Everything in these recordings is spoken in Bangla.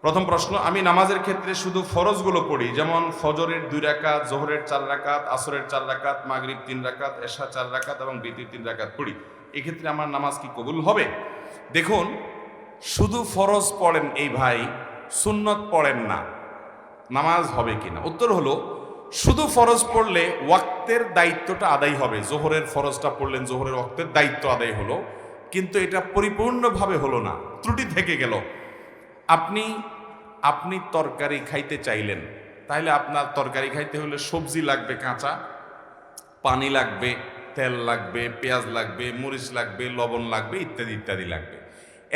প্রথম প্রশ্ন, আমি নামাজের ক্ষেত্রে শুধু ফরজগুলো পড়ি, যেমন ফজরের 2 রাকাত, জোহরের 4 রাকাত, আসরের 4 রাকাত, মাগরিব 3 রাকাত, এশা 4 রাকাত এবং বিতির 3 রাকাত পড়ি। এক্ষেত্রে আমার নামাজ কি কবুল হবে? দেখুন, শুধু ফরজ পড়েন এই ভাই, সুন্নত পড়েন না, নামাজ হবে কিনা? উত্তর হলো, শুধু ফরজ পড়লে ওয়াক্তের দায়িত্বটা আদায় হবে। জোহরের ফরজটা পড়লেন, জোহরের ওয়াক্তের দায়িত্ব আদায় হলো, কিন্তু এটা পরিপূর্ণভাবে হলো না, ত্রুটি থেকে গেল। আপনি তরকারি খাইতে চাইলেন, তাহলে আপনার তরকারি খাইতে হলে সবজি লাগবে কাঁচা, পানি লাগবে, তেল লাগবে, পেঁয়াজ লাগবে, মরিচ লাগবে, লবণ লাগবে, ইত্যাদি ইত্যাদি লাগবে।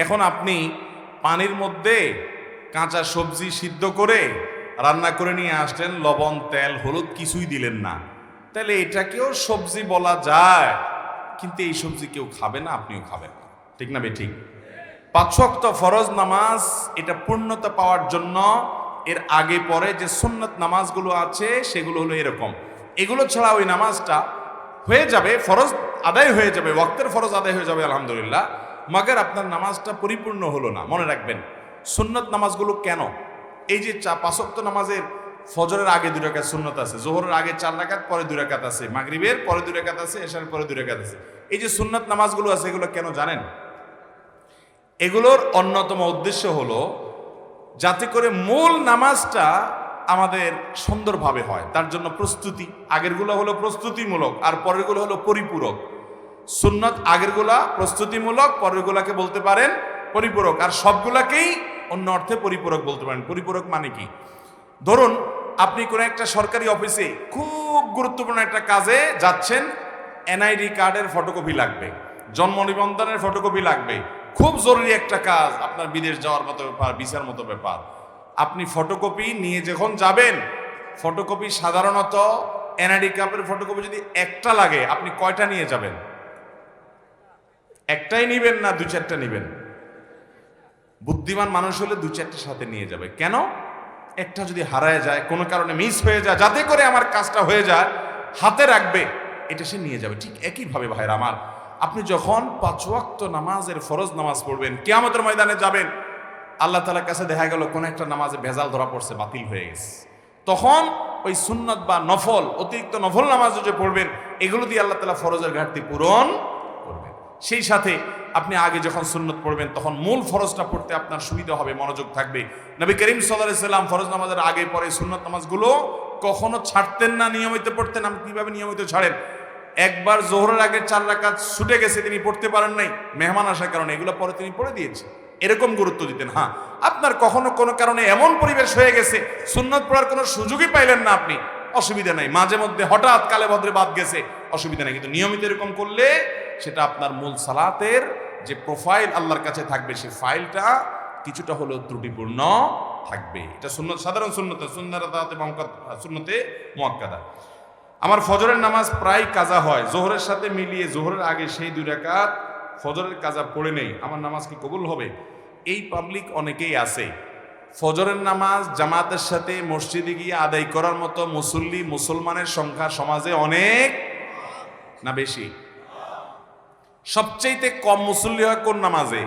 এখন আপনি পানির মধ্যে কাঁচা সবজি সিদ্ধ করে রান্না করে নিয়ে আসলেন, লবণ তেল হলুদ কিছুই দিলেন না, তাহলে এটাকেও সবজি বলা যায়, কিন্তু এই সবজি কেউ খাবে না, আপনিও খাবেন না। ঠিক না ঠিক? 5 ওয়াক্ত ফরজ নামাজ এটা পূর্ণতা পাওয়ার জন্য এর আগে পরে যে সুন্নত নামাজগুলো আছে সেগুলো হলো এরকম। এগুলো ছাড়া ওই নামাজটা হয়ে যাবে, ফরজ আদায় হয়ে যাবে, ওয়াক্তের ফরজ আদায় হয়ে যাবে আলহামদুলিল্লাহ, মাগার আপনার নামাজটা পরিপূর্ণ হলো না। মনে রাখবেন, সুন্নত নামাজগুলো কেন, এই যে 5 ওয়াক্ত নামাজের ফজরের আগে 2 রাকাত সুন্নত আছে, জোহরের আগে 4 রাকাত, পরে 2 রাকাত আছে, মাগরিবের পরে 2 রাকাত আছে, এশার পরে 2 রাকাত আছে। এই যে সুন্নত নামাজগুলো আছে এগুলো কেন জানেন? এগুলোর অন্যতম উদ্দেশ্য হলো যাতে করে মূল নামাজটা আমাদের সুন্দরভাবে হয়, তার জন্য প্রস্তুতি। আগেরগুলো হলো প্রস্তুতিমূলক আর পরেরগুলো হলো পরিপূরক। সুন্নত আগেরগুলা প্রস্তুতিমূলক, পরেরগুলাকে বলতে পারেন পরিপূরক, আর সবগুলাকেই অন্য অর্থে পরিপূরক বলতে পারেন। পরিপূরক মানে কি? ধরুন, আপনি কোনো একটা সরকারি অফিসে খুব গুরুত্বপূর্ণ একটা কাজে যাচ্ছেন, এনআইডি কার্ডের ফটোকপি লাগবে, জন্ম নিবন্ধনের ফটোকপি লাগবে, খুব জরুরি একটা কাজ, আপনার বিদেশ যাওয়ার মতো ব্যাপার, ভিসার মতো ব্যাপার। আপনি ফটোকপি নিয়ে যখন যাবেন, ফটোকপি সাধারণত এনআইডি কার্ডের ফটোকপি যদি একটা লাগে, আপনি কয়টা নিয়ে যাবেন? একটাই নিবেন না 2-4টা নিবেন? বুদ্ধিমান মানুষ হলে 2-4টা সাথে নিয়ে যাবে। কেন? একটা যদি হারায় যায়, কোনো কারণে মিস হয়ে যায়, যাতে করে আমার কাজটা হয়ে যায়, হাতে রাখবে, এটা সে নিয়ে যাবে। ঠিক একইভাবে ভাইরা আমার, আপনি যখন 5 ওয়াক্ত নামাজের ফরজ নামাজ পড়বেন, কিয়ামতের ময়দানে যাবেন, আল্লাহ তাআলার কাছে দেখা গেল কোন একটা নামাজে ভেজাল ধরা পড়ছে, বাতিল হয়ে গেছে, তখন ওই সুন্নত বা নফল, অতিরিক্ত নফল নামাজ যে পড়বেন, এগুলো দিয়ে আল্লাহ তাআলা ফরজের ঘাটতি পূরণ করবেন। সেই সাথে আপনি আগে যখন সুন্নত পড়বেন, তখন মূল ফরজটা পড়তে আপনার সুবিধা হবে, মনোযোগ থাকবে। নবী করিম সাল্লাল্লাহু আলাইহি সাল্লাম ফরজ নামাজের আগে পরে সুন্নত নামাজগুলো কখনো ছাড়তেন না, নিয়মিত পড়তেন। আপনি কিভাবে নিয়মিত ছাড়েন? একবার জোহরের আগে 4 রাকাত ছুটে গেছে, তিনি পড়তে পারেন নাই মেহমান আসার কারণে, এগুলো পরে তিনি পড়ে দিয়েছেন, এরকম গুরুত্ব দিতেন। হ্যাঁ, আপনার কখনো কোনো কারণে এমন পরিবেশ হয়ে গেছে, সুন্নত পড়ার কোনো সুযোগই পাইলেন না আপনি, অসুবিধা নাই, মাঝে মধ্যে হঠাৎ কালে ভদ্রে বাদ গেছে, অসুবিধা নাই, কিন্তু নিয়মিত এরকম করলে সেটা আপনার মূল সালাতের যে প্রোফাইল আল্লাহর কাছে থাকবে, সেই ফাইলটা কিছুটা হলেও ত্রুটিপূর্ণ থাকবে। এটা সুন্নত, সাধারণ সুন্নতে, সুন্নতে মুআক্কাদা। আমার ফজরের নামাজ প্রায় কাজা হয়, জোহরের সাথে মিলিয়ে জোহরের আগে সেই 2 রাকাত ফজরের কাজা পড়ে নেই, আমার নামাজ কি কবুল হবে? এই পাবলিক অনেকেই আছে, ফজরের নামাজ জামাতের সাথে মসজিদে গিয়ে আদায় করার মতো মুসল্লি, মুসলমানের সংখ্যা সমাজে অনেক না বেশি? সবচাইতে কম মুসল্লি হয় কোন নামাজে?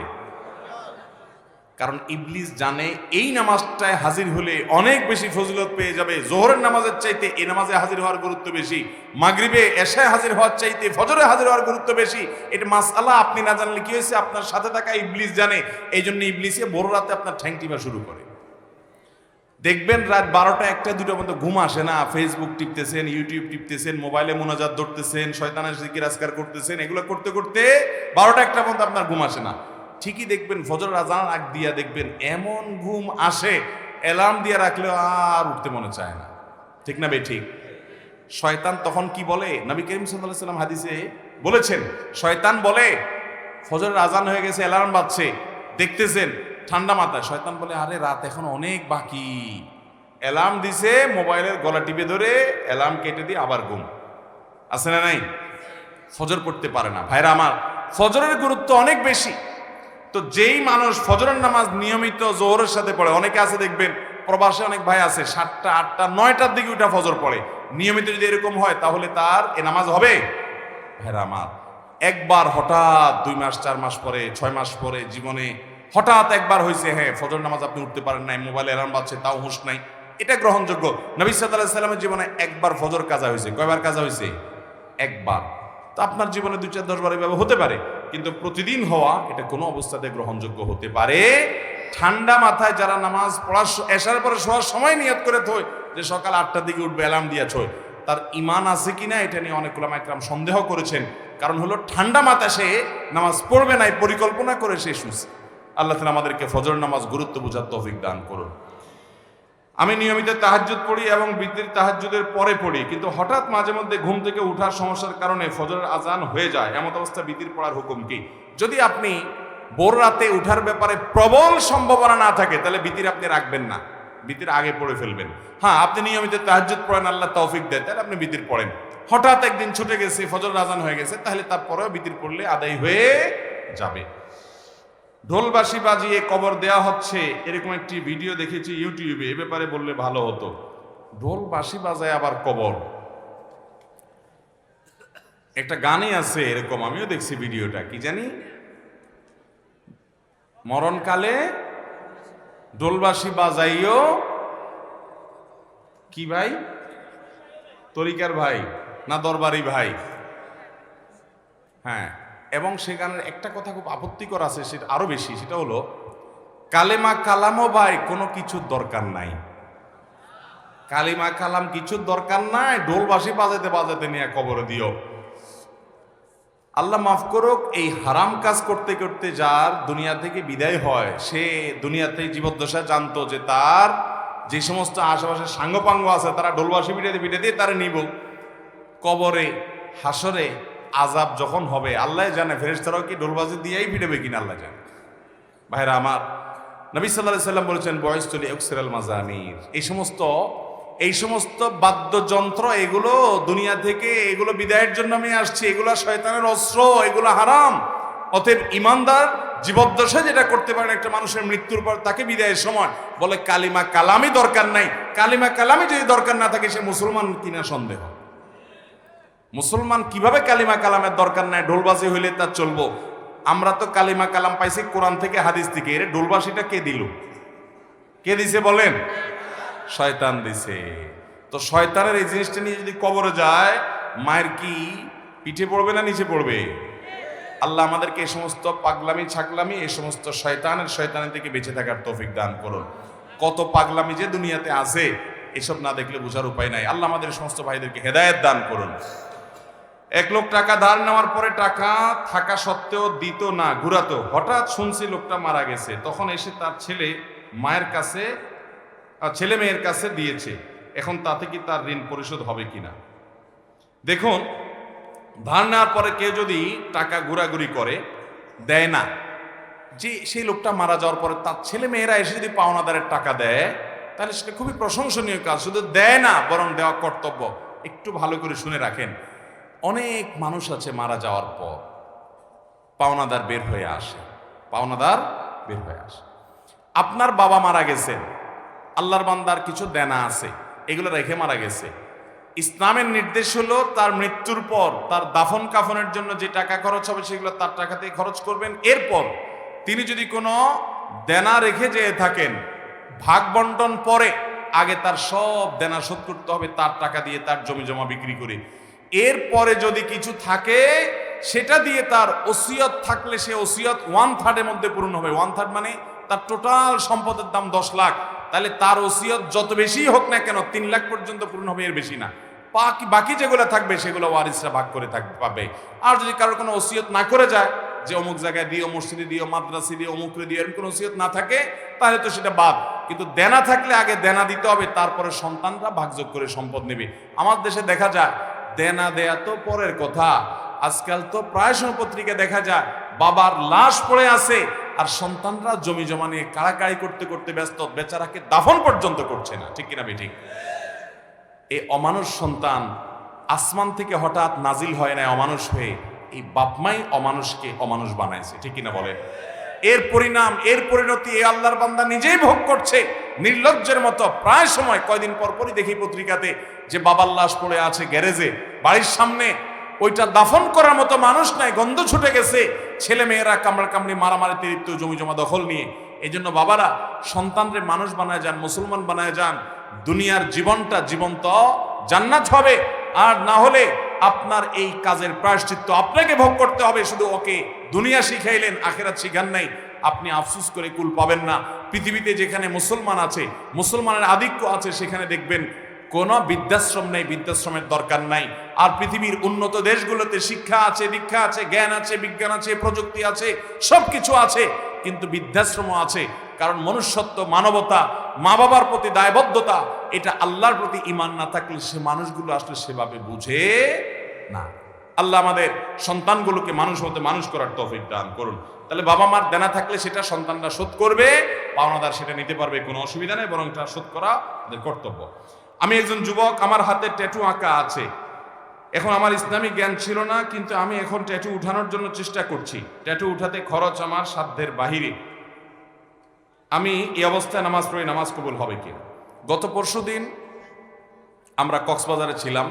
কারণ ইবলিস জানে এই নামাজটায় হাজির হলে অনেক বেশি ফজিলত পেয়ে যাবে, জোহরের নামাজের চাইতে এই নামাজে হাজির হওয়ার গুরুত্ব বেশি, মাগরিবে এশায় হাজির হওয়ার চাইতে ফজরে হাজির হওয়ার গুরুত্ব বেশি। এটা মাসআলা আপনি না জানলে কি হয়েছে, আপনার সাথে থাকা ইবলিস জানে, এই জন্য ইবলিসে বড় রাতে আপনার ঠ্যাং টিপা শুরু করে। দেখবেন রাত 12টা 1টা 2টা পর্যন্ত ঘুম আসে না, ফেসবুক টিপতেছেন, ইউটিউব টিপতেছেন, মোবাইলে মুনাজাত ধরতেছেন, শয়তানের জিকির আজকার করতেছেন, এগুলো করতে করতে 12টা 1টা পর্যন্ত আপনার ঘুম আসে না। ঠিকই দেখবেন ফজর আজান আগ দিয়া দেখবেন এমন ঘুম আসে, অ্যালার্ম দিয়ে রাখলেও আর উঠতে মনে চায় না। ঠিক না ঠিক? শয়তান তখন কি বলে? নবী করিম সাল্লাল্লাহু আলাইহি সাল্লাম হাদিসে বলেছেন, শয়তান বলে ফজরের আজান হয়ে গেছে, অ্যালার্ম বাজছে, দেখতেছেন ঠান্ডা মাথায়, শয়তান বলে আরে রাত এখন অনেক বাকি, অ্যালার্ম দিছে, মোবাইলের গলা টিপে ধরে অ্যালার্ম কেটে দিয়ে আবার ঘুম। আছে না নাই? ফজর পড়তে পারে না। ভাইরা আমার, ফজরের গুরুত্ব অনেক বেশি। তো যেই মানুষ ফজরের নামাজ নিয়মিত জোহরের সাথে পড়ে, অনেকে আছে দেখবেন প্রবাসে অনেক ভাই আছে 7টা 8টা 9টার দিকে উঠা ফজর পড়ে, নিয়মিত যদি এরকম হয় তাহলে তার এ নামাজ হবে? ভাইরা আমার, একবার হঠাৎ 2 মাস 4 মাস পরে 6 মাস পরে জীবনে হঠাৎ একবার হয়েছে, হ্যাঁ ফজর নামাজ আপনি উঠতে পারেন নাই, মোবাইলে অ্যালার্ম বাজছে তাও হুঁশ নাই, এটা গ্রহণযোগ্য। নবী সাল্লাল্লাহু আলাইহি সাল্লামের জীবনে একবার ফজর কাজা হয়েছে। কয়বার কাজা হয়েছে? একবার। তো আপনার জীবনে 2, 4, 10 বার এভাবে হতে পারে, কিন্তু প্রতিদিন হওয়া এটা কোনো অবস্থাতে গ্রহণযোগ্য হতে পারে। ঠান্ডা মাথায় যারা নামাজ পড়ার এশার পরে শোয়ার সময় নিয়ত করে থয় যে সকাল 8টার দিকে উঠবে, অ্যালার্ম দিয়ে ছয়, তার ঈমান আছে কিনা এটা নিয়ে অনেক উলামা ইকরাম সন্দেহ করেছেন। কারণ হলো ঠান্ডা মাথায় সে নামাজ পড়বে না, পরিকল্পনা করে সে শুনছে। আল্লাহ তাআলা আমাদেরকে ফজর নামাজ গুরুত্ব বোঝার তৌফিক দান করুন। আমি নিয়মিত তাহাজ্জুদ পড়ি এবং বিতির তাহাজ্জুদের পরে পড়ি, কিন্তু হঠাৎ মাঝে মধ্যে ঘুম থেকে উঠার সমস্যার কারণে ফজরের আজান হয়ে যায়, এমন অবস্থা বিতির পড়ার হুকুম কি? যদি আপনি ভোর রাতে উঠার ব্যাপারে প্রবল সম্ভাবনা না থাকে তাহলে বিতির আপনি রাখবেন না, বিতির আগে পড়ে ফেলবেন। হ্যাঁ, আপনি নিয়মিত তাহাজ্জুদ পড়েন, আল্লাহ তৌফিক দেয়, তাহলে আপনি বিতির পড়েন। হঠাৎ একদিন ছুটে গেছে, ফজরের আজান হয়ে গেছে, তাহলে তারপরেও বিতির পড়লে আদায় হয়ে যাবে। ঢোল বাঁশি বাজিয়ে কবর দেয়া হচ্ছে, এরকম একটি ভিডিও দেখেছি ইউটিউবে, এ ব্যাপারে বললে ভালো হতো। ঢোল বাঁশি বাজায় আবার কবর, একটা গানই আছে এরকম, আমিও দেখছি ভিডিওটা, কি জানি মরণকালে ঢোল বাঁশি বাজাইও, কি ভাই, তরিকার ভাই না দরবারি ভাই? হ্যাঁ, এবং সে গানের একটা কথা খুব আপত্তিকর আছে, সেটা আরো বেশি, সেটা হলো কালেমা কালামও ভাই কোনো কিছুর দরকার নাই, কালিমা কালাম কিছুর দরকার নাই, ঢোল বাঁশি বাজাতে বাজাতে নিয়ে কবরে দিও। আল্লাহ মাফ করুক, এই হারাম কাজ করতে করতে যার দুনিয়া থেকে বিদায় হয়, সে দুনিয়াতে জীবদ্দশা জানতো যে তার যে সমস্ত আশেপাশে সাঙ্গপাঙ্গ আছে তারা ঢোলবাসী পিটাতে পিটাতে তারা নিব কবরে, হাসরে আজাব যখন হবে আল্লাহ জানে, ফেরেশতারাও কি ঢোলবাজি দিয়েই পিটাবে কিনা আল্লাহ জানে। ভাইরা আমার, নবী সাল্লাল্লাহু আলাইহি সাল্লাম বলেছেন বয়সতুলি উকসিরাল মাজামির, এই সমস্ত বাদ্যযন্ত্র এগুলো দুনিয়া থেকে এগুলো বিদায়ের জন্য আমি আসছি, এগুলো শয়তানের অস্ত্র, এগুলো হারাম। অতএব ইমানদার জীবদ্দশায় যেটা করতে পারেন একটা মানুষের মৃত্যুর পর তাকে বিদায়ের সময় বলে কালিমা কালামই দরকার নাই। কালিমা কালামই যদি দরকার না থাকে সে মুসলমান কিনা সন্দেহ। মুসলমান কিভাবে কালিমা কালামের দরকার নাই, ঢোলবাজি হইলে তার চলবো? আমরা তো কালিমা কালাম পাইছি কোরআন থেকে, হাদিস থেকে। এর ঢোলবাসিটা কে দিল? কে দিছে বলেন? শয়তান দিছে। তো শয়তানের এই জিনিসটা নিয়ে যদি কবরে যায়, মায়ের কি পিঠে পড়বে না নিচে পড়বে? আল্লাহ আমাদেরকে এই সমস্ত পাগলামি ছাগলামি, এই সমস্ত শয়তানের থেকে বেঁচে থাকার তৌফিক দান করুন। কত পাগলামি যে দুনিয়াতে আছে, এসব না দেখলে বোঝার উপায় নাই। আল্লাহ আমাদের সমস্ত ভাইদেরকে হেদায়েত দান করুন। এক লোক টাকা ধার নেওয়ার পরে টাকা থাকা সত্ত্বেও দিত না, ঘুরাতো। হঠাৎ শুনছি লোকটা মারা গেছে, তখন এসে তার ছেলে মেয়ের কাছে দিয়েছে। এখন তাতে কি তার ঋণ পরিশোধ হবে কিনা? দেখুন, ধার নেওয়ার পরে কেউ যদি টাকা ঘোরাঘুরি করে, দেয় না, যে সেই লোকটা মারা যাওয়ার পরে তার ছেলে মেয়েরা এসে যদি পাওনাদারের টাকা দেয়, তাহলে সেটা খুবই প্রশংসনীয় কাজ। শুধু দেয় না, বরং দেওয়া কর্তব্য। একটু ভালো করে শুনে রাখেন, অনেক মানুষ আছে মারা যাওয়ার পর পাওনাদার বের হয়ে আসে, আপনার বাবা মারা গেছেন, আল্লাহর বান্দার কিছু দেনা আছে, এগুলো রেখে মারা গেছে। ইসলামের নির্দেশ হলো তার মৃত্যুর পর তার দাফন কাফনের জন্য যে টাকা খরচ হবে সেগুলো তার টাকাতেই খরচ করবেন। এরপর তিনি যদি কোনো দেনা রেখে যেয়ে থাকেন, ভাগ বন্টন পরে আগে তার সব দেনা শোধ করতে হবে তার টাকা দিয়ে, তার জমি জমা বিক্রি করে। এরপরে যদি কিছু থাকে সেটা দিয়ে তার ওসিয়ত থাকলে সে ওসিয়ত 1/3 মধ্যে পূরণ হবে। 1/3 মানে তার টোটাল সম্পদের দাম 10 লাখ, তাহলে তার ওসিয়ত যত বেশি হোক না কেন 3 লাখ পর্যন্ত পূরণ হবে, এর বেশি না। বাকি যেগুলো থাকবে সেগুলো ওয়ারিসরা ভাগ করে পাবে। আর যদি কারোর কোনো ওসিয়ত না করে যায় যে অমুক জায়গায় দিও, মসজিদে দিও, মাদ্রাসে দিও, অমুকরে দিও, এরকম কোনো ওসিয়ত না থাকে, তাহলে তো সেটা বাদ। কিন্তু দেনা থাকলে আগে দেনা দিতে হবে, তারপরে সন্তানরা ভাগযোগ করে সম্পদ নেবে। আমার দেশে দেখা যায় দেনা দেয়া তো পরের কথা, আজকাল তো প্রায় সময় পত্রিকা দেখা যায় বাবার লাশ পড়ে আছে আর সন্তানরা জমি জমা নিয়ে কাড়াকাড়ি করতে করতে ব্যস্ত, বেচারাকে দাফন পর্যন্ত করছে না। ঠিক কিনা বেঠিক? এই অমানুষ সন্তান আসমান থেকে হঠাৎ নাজিল হয় না অমানুষ হয়ে, এই বাপমাই অমানুষকে অমানুষ বানাইছে। ঠিক কিনা বলে? এর পরিণাম, এর পরিণতি এই আল্লাহর বান্দা নিজেই ভোগ করছে নির্লজ্জের মতো। প্রায় সময় কয়দিন পরপরই দেখি পত্রিকাতে যে বাবার লাশ পড়ে আছে গ্যারেজে, বাড়ির সামনে, ওইটা দাফন করার মতো মানুষ নাই, গন্ধ ছুটে গেছে, ছেলে মেয়েরা কামড়াকামড়ি মারামারিতে লিপ্ত, জমি জমা দখল নিয়ে। এই জন্য বাবারা সন্তানরে মানুষ বানায় যান, মুসলমান বানায় যান, দুনিয়ার জীবনটা জীবন্ত জান্নাত হবে। আর না হলে আপনার এই কাজের প্রায়শ্চিত্ত আপনাকে ভোগ করতে হবে। শুধু ওকে দুনিয়া শিখাইলেন, আখিরাত শিখান নাই, আপনি আফসোস করে কুল পাবেন না। পৃথিবীতে যেখানে মুসলমান আছে, মুসলমানের আধিক্য আছে, সেখানে দেখবেন কোনো বৃদ্ধাশ্রম নেই, বৃদ্ধাশ্রমের দরকার নাই। আর পৃথিবীর উন্নত দেশগুলোতে শিক্ষা আছে, দীক্ষা আছে, জ্ঞান আছে, বিজ্ঞান আছে, প্রযুক্তি আছে, সবকিছু আছে, কিন্তু বৃদ্ধাশ্রমও আছে। কারণ মনুষ্যত্ব, মানবতা, মা বাবার প্রতি দায়বদ্ধতা, এটা আল্লাহর প্রতি ঈমান না থাকলে সে মানুষগুলো আসলে সেভাবে বুঝে না। আল্লাহ আমাদের সন্তানগুলোকে মানুষ হতে মানুষ করার তৌফিক দান করুন। তাহলে বাবা মার দেনা থাকলে সেটা সন্তানরা শোধ করবে, পাওনাদার সেটা নিতে পারবে, কোনো অসুবিধা নেই, বরং এটা শোধ করা আমাদের কর্তব্য। আমি একজন যুবক, আমার হাতে ট্যাটু আঁকা আছে। এখন আমার ইসলামিক জ্ঞান ছিল না, কিন্তু আমি এখন ট্যাটু উঠানোর জন্য চেষ্টা করছি। ট্যাটু উঠাতে খরচ আমার সাধ্যের বাহিরে। আমি এই অবস্থায় নামাজ পড়ি, নামাজ কবুল হবে কি? গত পরশুদিন আমরা কক্সবাজারে ছিলাম,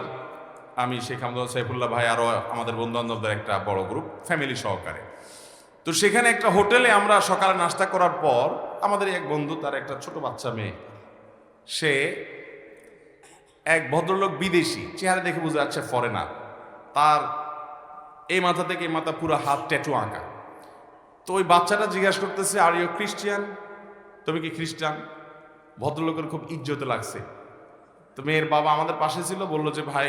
আমি শেখ আহমদ সাইফুল্লাহ ভাই, আরও আমাদের বন্ধু বান্ধবদের একটা বড় গ্রুপ, ফ্যামিলি সহকারে। তো সেখানে একটা হোটেলে আমরা সকালে নাস্তা করার পর আমাদের এক বন্ধু, তার একটা ছোট বাচ্চা মেয়ে, সে এক ভদ্রলোক, বিদেশি, চেহারা দেখে বোঝা যাচ্ছে ফরেনার, তার এই মাথা থেকে এই মাথা পুরো হাত ট্যাটু আঁকা। তো ওই বাচ্চাটা জিজ্ঞাসা করতেছে, আর ইউ খ্রিস্টিয়ান? তুমি কি খ্রিস্টান? ভদ্রলোকের খুব ইজ্জতে লাগছে। তো মেয়ের বাবা আমাদের পাশে ছিল, বললো যে ভাই,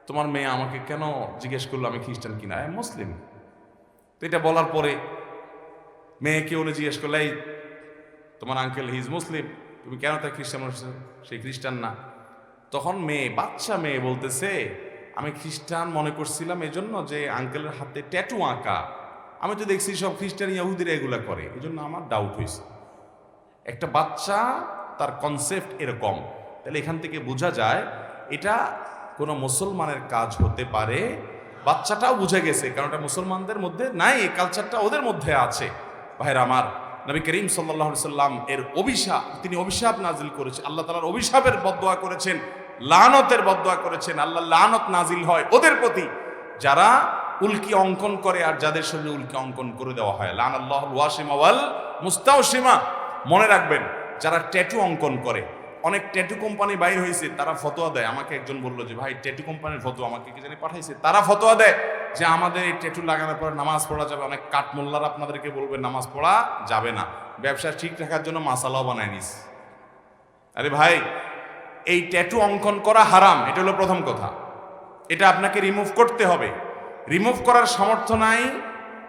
তোমার মেয়ে আমাকে কেন জিজ্ঞেস করলো আমি খ্রিস্টান কিনা? আমি মুসলিম। তো এটা বলার পরে মেয়েকে উনি জিজ্ঞেস করলো, এই তোমার আঙ্কেল হিজ মুসলিম, তুমি কেন তাকে খ্রিস্টান বলছো? সেই খ্রিস্টান না। তখন মেয়ে, বাচ্চা মেয়ে বলতেছে, আমি খ্রিস্টান মনে করছিলাম এই জন্য যে আঙ্কেলের হাতে ট্যাটু আঁকা, আমি তো দেখছি সব খ্রিস্টান ইহুদিরা এগুলা করে, এই জন্য আমার ডাউট হয়েছে। একটা বাচ্চা, তার কনসেপ্ট এরকম। তাহলে এখান থেকে বোঝা যায় এটা কোনো মুসলমানের কাজ হতে পারে। বাচ্চাটাও বুঝে গেছে, কারণ এটা মুসলমানদের মধ্যে নাই, এই কালচারটা ওদের মধ্যে আছে। ভাইরা আমার, নবী করিম সাল্লাল্লাহু আলাইহি সাল্লাম এর অভিশাপ, তিনি অভিশাপ নাজিল করেছেন, আল্লাহ তাআলার অভিশাপের বদদোয়া করেছেন, লানতের বদদোয়া করেছেন। আল্লাহ লানত নাজিল হয় ওদের প্রতি যারা উল্কি অঙ্কন করে আর যাদের শরীরে উল্কি অঙ্কন করে দেওয়া হয়। লানাল্লাহুল ওয়াসিমা ওয়াল মুস্তাওসিমা। মনে রাখবেন, যারা ট্যাটু অঙ্কন করে, অনেক ট্যাটু কোম্পানি বাইর হয়েছে, তারা ফতোয়া দেয়। আমাকে একজন বললো যে ভাই, ট্যাটু কোম্পানির ফতোয়া আমাকে কি জানি পাঠাইছে, তারা ফতোয়া দেয় যে আমাদের এই ট্যাটু লাগানোর পর নামাজ পড়া যাবে। অনেক কাঠমোল্লার আপনাদেরকে বলবে নামাজ পড়া যাবে না, ব্যবসা ঠিক রাখার জন্য মাসালাও বানায় নিস। আরে ভাই, এই ট্যাটু অঙ্কন করা হারাম, এটা হলো প্রথম কথা। এটা আপনাকে রিমুভ করতে হবে। রিমুভ করার সামর্থ্য নাই,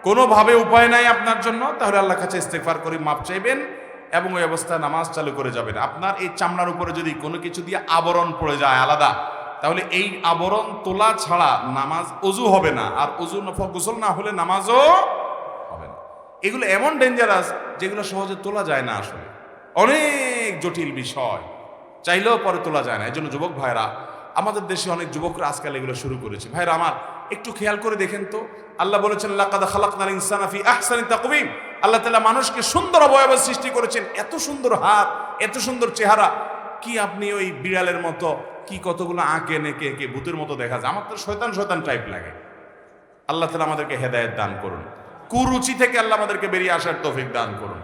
কোনোভাবে উপায় নাই আপনার জন্য, তাহলে আল্লাহর কাছে ইস্তেগফার করে মাপ চাইবেন এবং ওই অবস্থায় নামাজ চালু করে যাবেন। আপনার এই চামড়ার উপরে যদি কোনো কিছু দিয়ে আবরণ পড়ে যায় আলাদা, তাহলে এই আবরণ তোলা ছাড়া নামাজ অজু হবে না, আর অজু গোসল না হলে নামাজও হবে না। এগুলো এমন ডেঞ্জারাস যেগুলো সহজে তোলা যায় না, আসলে অনেক জটিল বিষয়, চাইলেও পরে তোলা যায় না। এই জন্য যুবক ভাইরা, আমাদের দেশে অনেক যুবকরা আজকাল এগুলো শুরু করেছে। ভাইরা আমার, একটু খেয়াল করে দেখেন তো, আল্লাহ বলেছেন লাকাদ খালাকনাল ইনসানা ফি আহসানি তাকওয়িম। আল্লাহ তাআলা মানুষকে সুন্দর অবয়ব সৃষ্টি করেছেন, এত সুন্দর হাত, এত সুন্দর চেহারা। কি আপনি ওই বিড়ালের মতো কি কতগুলো আঁকে নেকে এঁকে ভূতের মতো দেখা যায়? আমার তো শয়তান শয়তান টাইপ লাগে। আল্লাহ তাআলা আমাদেরকে হেদায়েত দান করুন, কুরুচি থেকে আল্লাহ আমাদেরকে বেরিয়ে আসার তৌফিক দান করুন।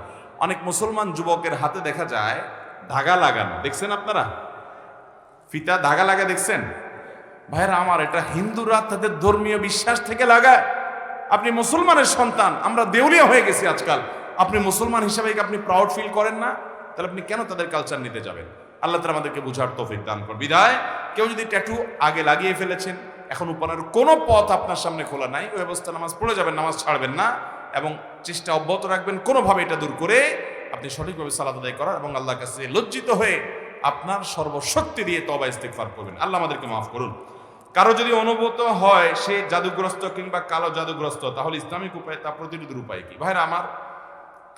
অনেক মুসলমান যুবকের হাতে দেখা যায় ধাগা লাগানো, দেখছেন আপনারা? ফিতা ধাগা লাগা দেখছেন? ভাইরা আমার, এটা হিন্দুরা তাদের ধর্মীয় বিশ্বাস থেকে লাগায়। আপনি মুসলমানের সন্তান, আমরা দেউলিয়া হয়ে গেছি আজকাল। আপনি মুসলমান হিসাবে আপনি প্রাউড ফিল করেন না, তাহলে আপনি কেন তাদের কালচার নিতে যাবেন? আল্লাহ তাআলা আমাদেরকে বুঝার তৌফিক দান করুন। বিদায়, কেউ যদি ট্যাটু আগে লাগিয়ে ফেলেছেন, এখন উপানের কোনো পথ আপনার সামনে খোলা নাই, ওই অবস্থা নামাজ পড়ে যাবেন, নামাজ ছাড়বেন না, এবং চেষ্টা অব্যাহত রাখবেন কোনোভাবে এটা দূর করে আপনি সঠিকভাবে সালাত আদায় করার, এবং আল্লাহর কাছে লজ্জিত হয়ে আপনার সর্বশক্তি দিয়ে তওবা ইস্তেগফার করবেন। আল্লাহ আমাদেরকে মাফ করুন। কারো যদি অনুভূত হয় সে জাদুগ্রস্ত কিংবা কালো জাদুগ্রস্ত, তাহলে ইসলামিক উপায় তা প্রতিরোধের উপায় কি? ভাইরা আমার,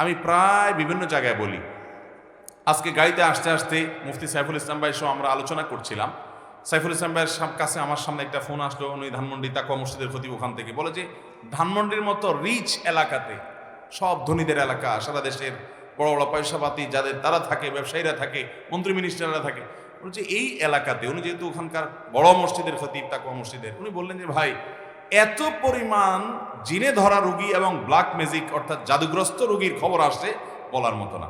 আমি প্রায় বিভিন্ন জায়গায় বলি। আজকে গাড়িতে আসতে আসতে মুফতি সাইফুল ইসলাম ভাই সহ আমরা আলোচনা করছিলাম। সাইফুল ইসলাম ভাইয়ের কাছে আমার সামনে একটা ফোন আসলো, উনি ধানমন্ডি তাকওয়া মসজিদের খতিব, ওখান থেকে বলে যে ধানমন্ডির মতো রিচ এলাকাতে, সব ধনীদের এলাকা, সারা দেশের বড় বড় পয়সাপাতি যাদের তারা থাকে, ব্যবসায়ীরা থাকে, মন্ত্রী মিনিস্টাররা থাকে, বলছে এই এলাকাতে, উনি যেহেতু ওখানকার বড় মসজিদের খতিব তাকওয়া মসজিদের, উনি বললেন যে ভাই, এত পরিমাণ জিনে ধরা রোগী এবং ব্ল্যাক ম্যাজিক অর্থাৎ জাদুগ্রস্ত রোগীর খবর আসে বলার মতো না।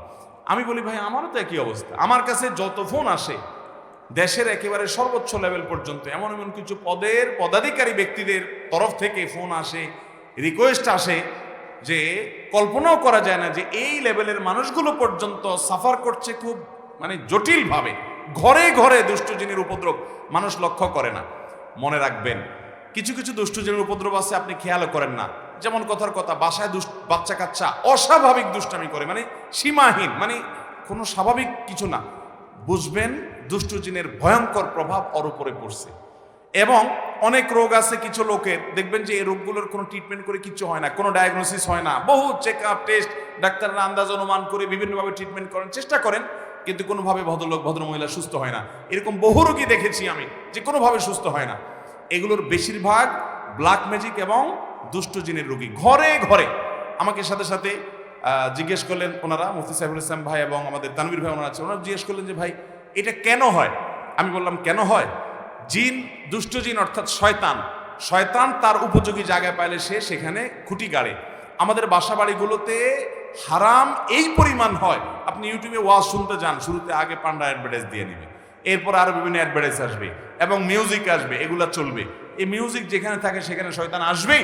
আমি বলি ভাই আমারও তো একই অবস্থা, আমার কাছে যত ফোন আসে দেশের একেবারে সর্বোচ্চ লেভেল পর্যন্ত এমন এমন কিছু পদাধিকারী ব্যক্তিদের তরফ থেকে ফোন আসে, রিকোয়েস্ট আসে যে কল্পনাও করা যায় না যে এই লেভেলের মানুষগুলো পর্যন্ত সাফার করছে খুব মানে জটিলভাবে। ঘরে ঘরে দুষ্টজিনের উপদ্রব মানুষ লক্ষ্য করে না। মনে রাখবেন কিছু কিছু দুষ্টজিনের উপদ্রব আছে আপনি খেয়ালও করেন না। যেমন কথার কথা, বাসায় বাচ্চা কাচ্চা অস্বাভাবিক দুষ্টামি করে, মানে সীমাহীন, মানে কোনো স্বাভাবিক কিছু না। বুঝবেন দুষ্টজিনের ভয়ঙ্কর প্রভাব ওর উপরে পড়ছে। এবং অনেক রোগ আছে কিছু লোকের, দেখবেন যে এই রোগগুলোর কোনো ট্রিটমেন্ট করে কিছু হয় না, কোনো ডায়াগনোসিস হয় না, বহু চেক আপ টেস্ট ডাক্তাররা আন্দাজ অনুমান করে বিভিন্নভাবে ট্রিটমেন্ট করেন, চেষ্টা করেন, কিন্তু কোনোভাবে ভদ্রলোক ভদ্রমহিলা সুস্থ হয় না। এরকম বহু রোগী দেখেছি আমি যে কোনোভাবে সুস্থ হয় না। এগুলোর বেশিরভাগ ব্ল্যাক ম্যাজিক এবং দুষ্টজিনের রোগী। ঘরে ঘরে আমাকে সাথে সাথে জিজ্ঞেস করলেন ওনারা, মুফতি সাইফুল ইসলাম ভাই এবং আমাদের তানভীর ভাই ওনারা আছে, ওনারা জিজ্ঞেস করলেন যে ভাই এটা কেন হয়। আমি বললাম কেন হয়, জিন, দুষ্টজিন অর্থাৎ শয়তান তার উপযোগী জায়গায় পাইলে সে সেখানে খুঁটি গাড়ে। আমাদের বাসা বাড়িগুলোতে হারাম এই পরিমাণ হয়, আপনি ইউটিউবে ওয়াজ শুনতে যান, শুরুতে আগে পান্ডা অ্যাডভার্টাইজ দিয়ে নেবে, এরপর আরো বিভিন্ন অ্যাডভার্টাইজ আসবে এবং মিউজিক আসবে, এগুলা চলবে। এই মিউজিক যেখানে থাকে সেখানে শয়তান আসবেই,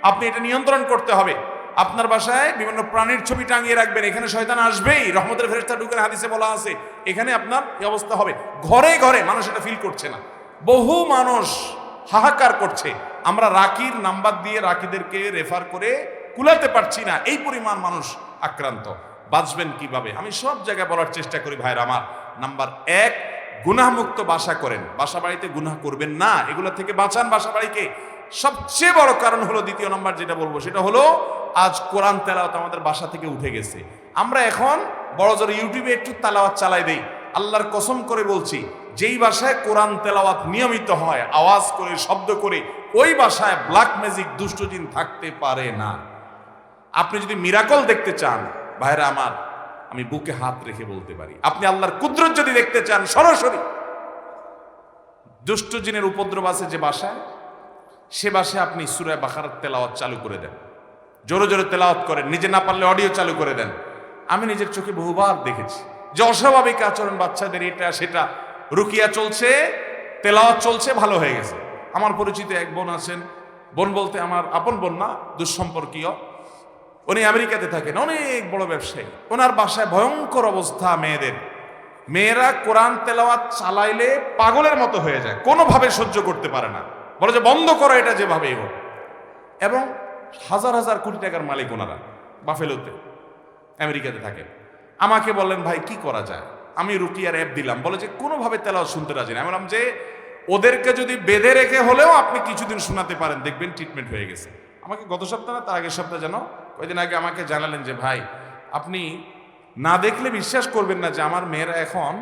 আপনি এটা নিয়ন্ত্রণ করতে হবে। আপনার বাসায় বিভিন্ন প্রাণীর ছবি টাঙিয়ে রাখবেন, এখানে শয়তান আসবেই, রহমতের ফেরেশতা ঢুকে হাদিসে বলা আছে, এখানে আপনার এই অবস্থা হবে। ঘরে ঘরে মানুষ এটা ফিল করছে না, বহু মানুষ হাহাকার করছে। আমরা রাকির নাম্বার দিয়ে রাকিদেরকে রেফার করে কুলাতে পারছি না, এই পরিমাণ মানুষ আক্রান্ত। বাঁচবেন কিভাবে আমি সব জায়গায় বলার চেষ্টা করি ভাইরা আমার। নাম্বার 1, গুনাহমুক্ত বাসা করেন, বাসা বাড়িতে গুনাহ করবেন না, এগুলো থেকে বাঁচান বাসা বাড়িকে। সবচেয়ে বড় কারণ হলো, দ্বিতীয় নম্বর যেটা বলবো সেটা হলো, আজ কোরআন তেলাওয়াত আমাদের বাসা থেকে উঠে গেছে। আমরা এখন বড় জোর ইউটিউবে একটু তেলাওয়াত চালাই দেই। আল্লাহর কসম করে বলছি, যেই বাসায় কোরআন তেলাওয়াত নিয়মিত হয়, আওয়াজ করে, শব্দ করে, ওই বাসায় ব্ল্যাক ম্যাজিক দুষ্টজিন থাকতে পারে না। আপনি যদি মিরাকল দেখতে চান ভাইরা আমার, আমি বুকে হাত রেখে বলতে পারি, আপনি আল্লাহর কুদরত যদি দেখতে চান সরাসরি, দুষ্টজিনের উপদ্রব আছে যে বাসায়, সে বাসায় আপনি সূরা বাকারার তেলাওয়াত চালু করে দেন, জোরে জোরে তেলাওয়াত করেন, নিজে না পারলে অডিও চালু করে দেন। আমি নিজের চোখে বহুবার দেখেছি যে অস্বাভাবিক আচরণ বাচ্চাদের, এটা সেটা, রুকিয়া চলছে, তেলাওয়াত চলছে, ভালো হয়ে গেছে। আমার পরিচিত এক বোন আছেন, বোন বলতে আমার আপন বোন না, দুঃসম্পর্কীয়, উনি আমেরিকাতে থাকেন, অনেক বড় ব্যবসায়ী। ওনার বাসায় ভয়ঙ্কর অবস্থা, মেয়েরা কোরআন তেলাওয়াত চালাইলে পাগলের মতো হয়ে যায়, কোনোভাবে সহ্য করতে পারে না, বলে যে বন্ধ করো এটা যেভাবেই হোক। এবং হাজার হাজার কোটি টাকার মালিক ওনারা, বাফেলোতে আমেরিকাতে থাকেন। আমাকে বললেন ভাই কি করা যায়, আমি রুকিয়ার অ্যাপ দিলাম, বলে যে কোনোভাবে তেলাওয়াত শুনতে রাজি না। আমি বললাম যে ওদেরকে যদি বেঁধে রেখে হলেও আপনি কিছুদিন শোনাতে পারেন, দেখবেন ট্রিটমেন্ট হয়ে গেছে। আমাকে গত সপ্তাহ না তার আগের সপ্তাহ যেন, কয়েকদিন আগে আমাকে জানালেন যে ভাই আপনি না দেখলে বিশ্বাস করবেন না যে আমার মেয়েরা এখন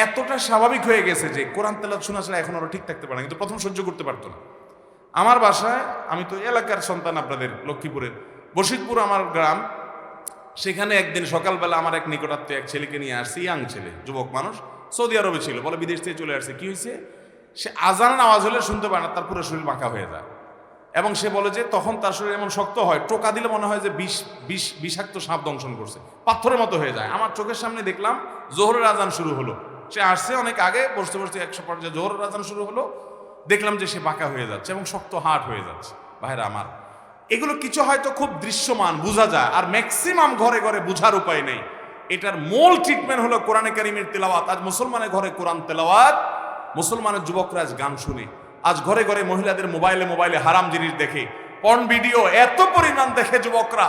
এতটা স্বাভাবিক হয়ে গেছে যে কোরআন তেলাওয়াত শোনা ছাড়া এখন আরো ঠিক থাকতে পারে না, কিন্তু প্রথম সহ্য করতে পারতো না। আমার বাসায়, আমি তো এলাকার সন্তান, আপনাদের লক্ষ্মীপুরের বশিরপুর আমার গ্রাম, সেখানে একদিন সকালবেলা আমার এক নিকটাত্মীয় এক ছেলেকে নিয়ে আসছি, ইয়াং ছেলে, যুবক মানুষ, সৌদি আরবে ছিল, বলে বিদেশ থেকে চলে আসছে। কি হয়েছে, সে আজান আওয়াজ হলে শুনতে পারে না, তার পুরো শরীর বাঁকা হয়ে যায়। এবং সে বলে যে তখন তার শরীর এমন শক্ত হয়, টোকা দিলে মনে হয় যে বিষাক্ত সাপ দংশন করছে, পাথরের মতো হয়ে যায়। আমার চোখের সামনে দেখলাম জোহরের আজান শুরু হলো, সে আসছে অনেক আগে, বসতে বসতে 100 পর্যায়ে জোহরের আজান শুরু হলো, দেখলাম যে সে বাঁকা হয়ে যাচ্ছে এবং শক্ত হাট হয়ে যাচ্ছে। ভাইরা আমার, এগুলো কিছু হয়তো খুব দৃশ্যমান বোঝা যায়, আর ম্যাক্সিমাম ঘরে ঘরে বোঝার উপায় নেই। এটার মূল ট্রিটমেন্ট হলো কোরআনে কারিমের তেলাওয়াত। আজ মুসলমানের ঘরে কোরআন তেলাওয়াত, মুসলমানের যুবকরা আজ গান শুনে, আজ ঘরে ঘরে মহিলাদের মোবাইলে হারাম জিনিস দেখে, পর্ন ভিডিও এত পরিমাণ দেখে যুবকরা,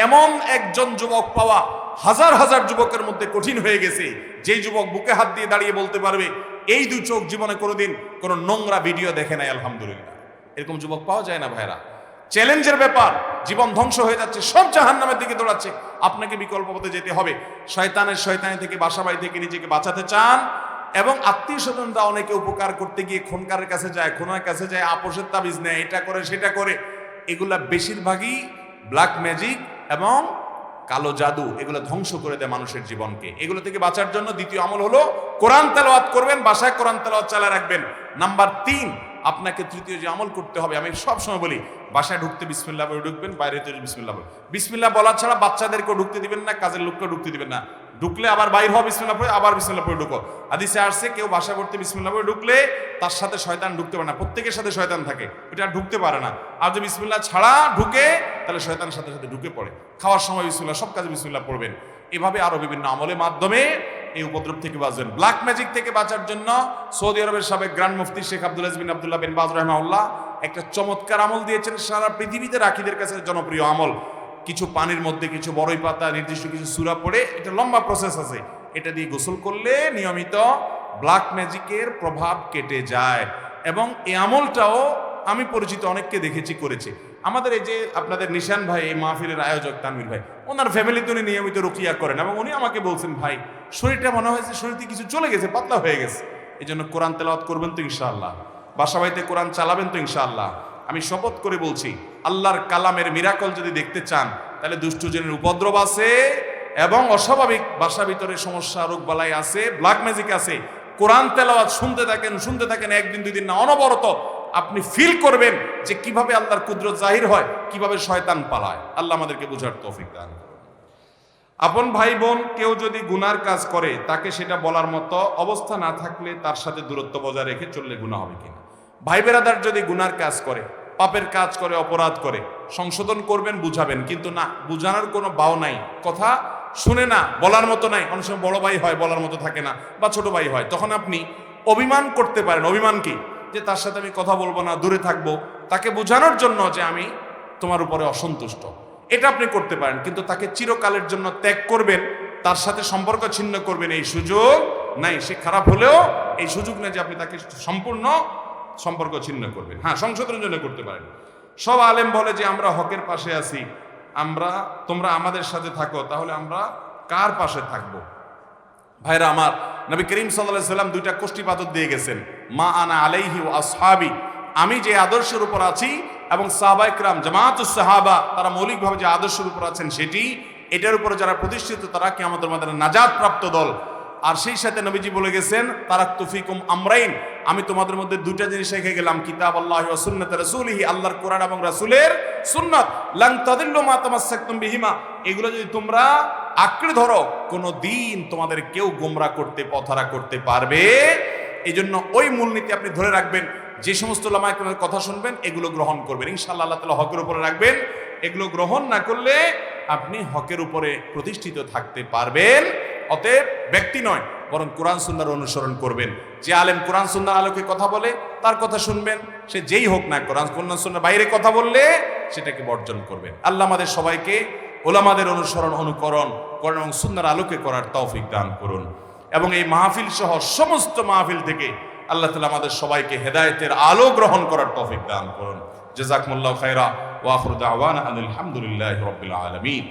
এমন একজন যুবক পাওয়া হাজার হাজার যুবকের মধ্যে কঠিন হয়ে গেছে, যেই যুবক বুকে হাত দিয়ে দাঁড়িয়ে বলতে পারবে এই 2 চোখ জীবনে কোনোদিন কোনো নোংরা ভিডিও দেখে নাই, আলহামদুলিল্লাহ। এরকম যুবক পাওয়া যায় না ভাইরা, চ্যালেঞ্জের ব্যাপার। জীবন ধ্বংস হয়ে যাচ্ছে, সব জাহান্নামের দিকে দৌড়াচ্ছে, আপনাকে বিকল্প পথে যেতে হবে। শয়তানি থেকে, বাসা বাড়ি থেকে নিজেকে বাঁচাতে চান, এবং আত্মীয় স্বজনরা অনেকে উপকার করতে গিয়ে খনকারের কাছে যায়, খোনার কাছে যায়, আপোষের তাবিজ নেয়, এটা করে সেটা করে, এগুলা বেশিরভাগই ব্ল্যাক ম্যাজিক এবং কালো জাদু, এগুলো ধ্বংস করে দেয় মানুষের জীবনকে। এগুলো থেকে বাঁচার জন্য দ্বিতীয় আমল হলো কোরআন তেলাওয়াত করবেন, বাসায় কোরআন তেলাওয়াত চালিয়ে রাখবেন। নাম্বার 3, আপনাকে তৃতীয় যে আমল করতে হবে, আমি সবসময় বলি বাসায় ঢুকতে বিসমিল্লাহ বলে ঢুকবেন, বাইরে তো বিসমিল্লাহ বলে। বিসমিল্লাহ বলা ছাড়া বাচ্চাদেরকেও ঢুকতে দিবেন না, কাজের লোককেও ঢুকতে দিবেন না। ঢুকলে আবার বাইর হওয়া বিসমিল্লাহ পড়ে, আবার বিসমিল্লাহ পড়ে ঢুকো। হাদিসে আসছে কেউ বাসায় পড়তে বিসমিল্লাহ পড়ে ঢুকলে তার সাথে শয়তান ঢুকতে পারে না, প্রত্যেকের সাথে শয়তান থাকে, ওটা আর ঢুকতে পারে না। আর যদি বিসমিল্লাহ ছাড়া ঢুকে তাহলে শয়তানের সাথে সাথে ঢুকে পড়ে। খাওয়ার সময় বিসমিল্লাহ, সব কাজে বিসমিল্লাহ পড়বেন। এভাবে আরো বিভিন্ন আমলের মাধ্যমে এই উপদ্রব থেকে বাঁচবেন। ব্ল্যাক ম্যাজিক থেকে বাঁচার জন্য সৌদি আরবের সাবেক গ্র্যান্ড মুফতি শেখ আব্দুল আজিজ বিন আব্দুল্লাহ বিন বাজ রাহিমাহুল্লাহ একটা চমৎকার আমল দিয়েছেন, সারা পৃথিবীতে রাখীদের কাছে জনপ্রিয় আমল। কিছু পানির মধ্যে কিছু বড়ই পাতা, নির্দিষ্ট কিছু সূরা পড়ে, এটা লম্বা প্রসেস আছে, এটা দিয়ে গোসল করলে নিয়মিত ব্ল্যাক ম্যাজিকের প্রভাব কেটে যায়। এবং এই আমলটাও আমি পরিচিত অনেককে দেখেছি করেছে। আমাদের এই যে আপনাদের নিশান ভাই, এই মাহফিলের আয়োজক তানভীর ভাই, ওনার ফ্যামিলিতে উনি নিয়মিত রুকিয়া করেন এবং উনি আমাকে বলছেন ভাই শরীরটা মনে হয়েছে শরীরতে কিছু চলে গেছে, পাতলা হয়ে গেছে। এই জন্য কোরআন তেলাওয়াত করবেন তো ইনশাআল্লাহ, বাসা বাড়িতে কোরআন চালাবেন তো ইনশাআল্লাহ। আমি শপথ করে বলছি আল্লাহর কালামের মিরাকল যদি দেখতে চান তাহলে দুষ্টজনের উপদ্রব আছে এবং অস্বাভাবিক বাসা ভিতরে সমস্যা রোগ বালাই আছে, ব্ল্যাক ম্যাজিক আছে। কোরআন তেলাওয়াত শুনতে থাকেন, একদিন দুই দিন না, অনবরত আপনি ফিল করবেন যে কিভাবে আল্লাহর কুদরত জাহির হয়, কিভাবে শয়তান পালায়। আল্লাহ আমাদেরকে বুঝার তৌফিক দান করুন। আপন ভাই বোন কেউ যদি গুনার কাজ করে তাকে সেটা বলার মতো অবস্থা না থাকলে তার সাথে দূরত্ব বজায় রেখে চললে গুনাহ হবে কিনা? ভাই বেরাদার যদি গুনার কাজ করে, পাপের কাজ করে, অপরাধ করে, সংশোধন করবেন, বুঝাবেন, কিন্তু না বুঝানোর কোনো বাও নাই, কথা শুনে না, বলার মতো নাই। অনেক সময় বড় ভাই হয় বলার মতো থাকে না, বা ছোট ভাই হয়, তখন আপনি অভিমান করতে পারেন। অভিমান কি? যে তার সাথে আমি কথা বলবো না, দূরে থাকবো, তাকে বোঝানোর জন্য যে আমি তোমার উপরে অসন্তুষ্ট, এটা আপনি করতে পারেন। কিন্তু তাকে চিরকালের জন্য ত্যাগ করবেন, তার সাথে সম্পর্ক ছিন্ন করবেন, এই সুযোগ নাই। সে খারাপ হলেও এই সুযোগ নেই যে আপনি তাকে সম্পূর্ণ সম্পর্ক ছিন্ন করবেন। হ্যাঁ, সংশোধনের জন্য করতে পারেন। সব আলেম বলে যে আমরা হকের পাশে আছি, তোমরা আমাদের সাথে থাকো, তাহলে আমরা কার পাশে থাকবো? ভাইরা আমার, নবী করিম সাল্লাল্লাহু আলাইহি সাল্লাম দুইটা কষ্টিপাতর দিয়ে গেছেন, মা আনা আলাইহি ওয়া আসহাবি, আমি যে আদর্শের উপর আছি এবং সাহাবায়ে কেরাম জামাতুস সাহাবা তারা মৌলিকভাবে যে আদর্শের উপর আছেন সেটি, এটার উপরে যারা প্রতিষ্ঠিত তারা কিয়ামতের ময়দানে নাজাত প্রাপ্ত দল। আর সেই সাথে নবীজি বলে গেছেন তারাকতু ফিকুম আমরাইন, আমি তোমাদের মধ্যে দুইটা জিনিস রেখে গেলাম, কিতাবাল্লাহি ওয়া সুন্নাত রাসূলিহি, আল্লাহর কোরআন এবং রাসূলের সুন্নাত, লান তাদিল্লু মা তামাসসাকতুম বিহিমা, এগুলো যদি তোমরা আঁকড়ে ধরো কোনো দিন তোমাদের কেউ গোমরা করতে, পথহারা করতে পারবে। এই জন্য ওই মূলনীতি আপনি ধরে রাখবেন। যে সমস্ত উলামায়ে কেরামের কথা শুনবেন এগুলো গ্রহণ করবেন, ইনশাআল্লাহ আল্লাহ তাআলা হকের উপরে রাখবেন। এগুলো গ্রহণ না করলে আপনি হকের উপরে প্রতিষ্ঠিত থাকতে পারবেন। অতএব ব্যক্তি নয়, বরং কোরআন সুন্নাহর অনুসরণ করবেন। যে আলেম কোরআন সুন্নাহর আলোকে কথা বলে তার কথা শুনবেন, সে যেই হোক না, কোরআন সুন্নাহর বাইরে কথা বললে সেটাকে বর্জন করবেন। আল্লাহ আমাদের সবাইকে ওলামাদের অনুসরণ, অনুকরণ করেন এবং সুন্নাহর আলোকে করার তৌফিক দান করুন। এবং এই মাহফিল সহ সমস্ত মাহফিল থেকে আল্লাহ তাআলা আমাদের সবাইকে হেদায়েতের আলো গ্রহণ করার তৌফিক দান করুন। জাযাকুমুল্লাহু খায়রা ওয়া আখিরু দাওয়ানা আলহামদুলিল্লাহি রাব্বিল আলামিন।